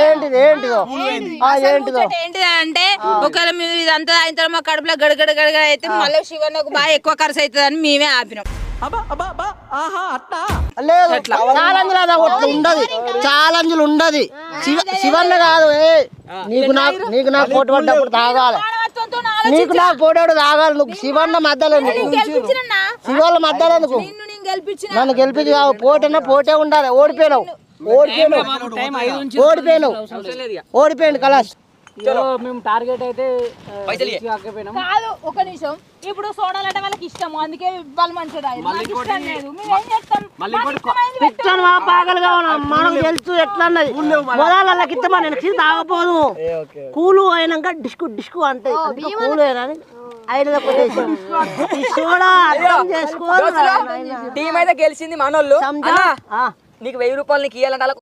ఏంటిదో ఏంటిదంటే ఒకవేళ మేము ఇదంతా అయిన తర్వాత మా కడుపులో గడగడ గడగడ అయితే మళ్ళీ శివన్నకు బాగా ఎక్కువ ఖర్చు అవుతుందని మేమే ఆపినాం. లేదు ఛాలెంజ్లు ఉండదు శివన్న కాదు. నీకు నాకు పోటీ పడ్డప్పుడు తాగాలి, నీకు నాకు పోటాడు తాగాలి. నువ్వు శివన్న మధ్యలో శివన్న మధ్యలో నన్ను గెలిపించి కావు. పోటే ఉండాలి. ఓడిపోయింది కలాస్. మేము టార్గెట్ అయితే కాదు. ఒక నిమిషం, ఇప్పుడు సోడాలంటే వాళ్ళకి ఇష్టము, అందుకే వాళ్ళు మంచిగా పాగలుగా మనకు తెలుసు ఎట్లా అన్నది. మొదలకి ఇస్తామా నేను తాగపోదు. కూలు అయినాక డిస్కు అంటే కూలు అయినా టీం అయితే గెలిచింది మనోళ్ళు. నీకు 1000 రూపాయలు నీకు ఇవ్వాలంటే